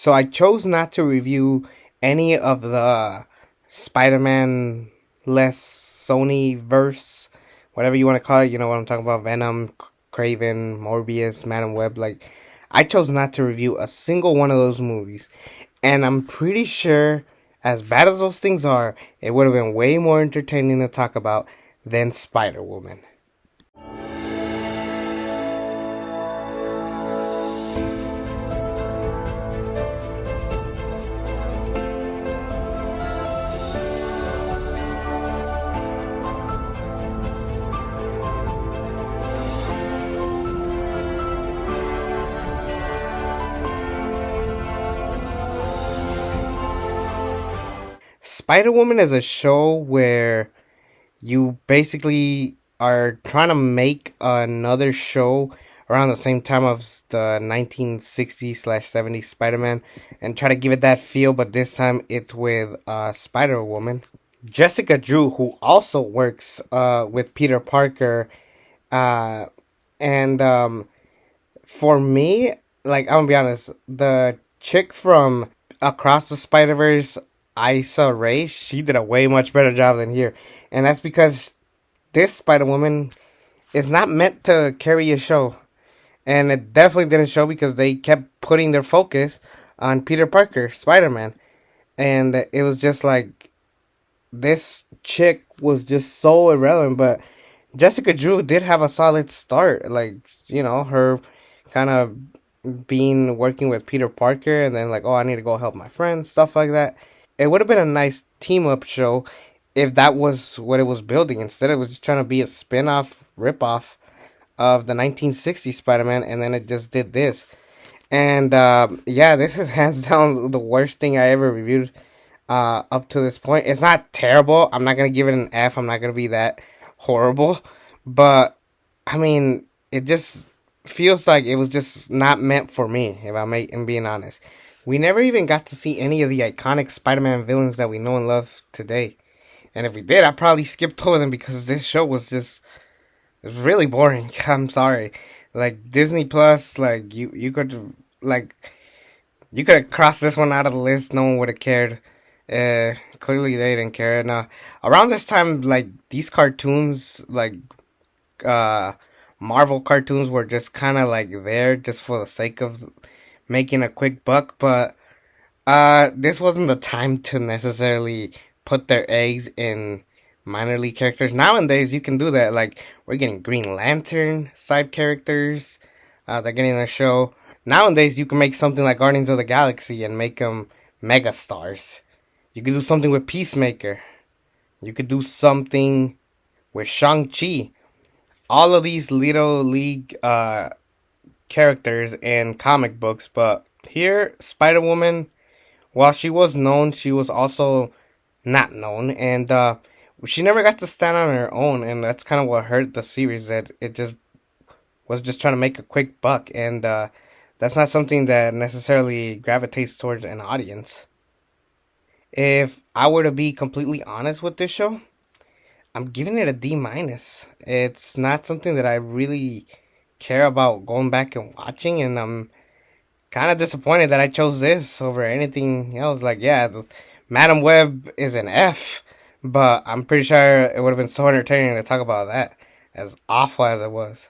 So I chose not to review any of the Spider-Man less Sony verse, whatever you want to call it. You know what I'm talking about? Venom, Craven, Morbius, Madam Web. Like, I chose not to review a single one of those movies. And I'm pretty sure, as bad as those things are, it would have been way more entertaining to talk about than Spider-Woman. Spider-Woman is a show where you basically are trying to make another show around the same time of the 1960s slash 70s Spider-Man and try to give it that feel, but this time it's with Spider-Woman. Jessica Drew, who also works with Peter Parker, uh, and for me, like, I'm gonna be honest, the chick from Across the Spider Verse, Issa Rae, she did a way much better job than here, and that's because this Spider Woman is not meant to carry a show, and it definitely didn't show because they kept putting their focus on Peter Parker, Spider Man, and it was just like this chick was just so irrelevant, but Jessica Drew did have a solid start. Like, her kind of being working with Peter Parker and then like, oh, I need to go help my friends, stuff like that. It would have been a nice team up show if that was what it was building. Instead, it was just trying to be a spin off, rip off of the 1960s Spider Man, and then it just did this. And yeah, this is hands down the worst thing I ever reviewed up to this point. It's not terrible. I'm not gonna give it an F. I'm not gonna be that horrible, but I mean, it just feels like it was just not meant for me. If I'm being honest, we never even got to see any of the iconic Spider-Man villains that we know and love today. And if we did, I probably skipped over them because this show was just really boring. I'm sorry. Like Disney Plus, like you could like you could have crossed this one out of the list. No one would have cared. Clearly they didn't care. And around this time, like these cartoons, like uh, Marvel cartoons, were just kind of like there just for the sake of making a quick buck. But this wasn't the time to necessarily put their eggs in minor league characters. Nowadays, you can do that. Like we're getting Green Lantern side characters. They're getting a show. Nowadays, you can make something like Guardians of the Galaxy and make them mega stars. You could do something with Peacemaker. You could do something with Shang-Chi. All of these little league characters in comic books, but here, Spider-Woman, while she was known, she was also not known, and she never got to stand on her own, and that's kind of what hurt the series, that it just was just trying to make a quick buck, and that's not something that necessarily gravitates towards an audience. If I were to be completely honest with this show, I'm giving it a D minus. It's not something that I really care about going back and watching, and I'm kind of disappointed that I chose this over anything else. Like, yeah, Madam Web is an F, but I'm pretty sure it would have been so entertaining to talk about that, as awful as it was.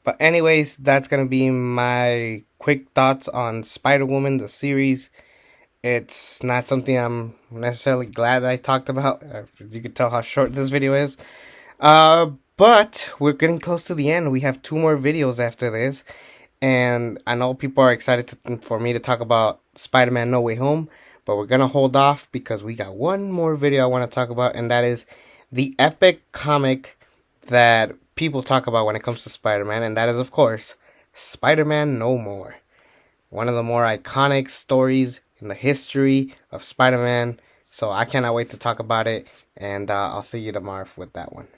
But anyways, that's gonna be my quick thoughts on Spider Woman the series. It's not something I'm necessarily glad that I talked about. You can tell how short this video is. But we're getting close to the end. We have two more videos after this. And I know people are excited for me to talk about Spider-Man No Way Home. But we're going to hold off because we got one more video I want to talk about. And that is the epic comic that people talk about when it comes to Spider-Man. And that is, of course, Spider-Man No More. One of the more iconic stories in the history of Spider-Man. So I cannot wait to talk about it. And I'll see you tomorrow with that one.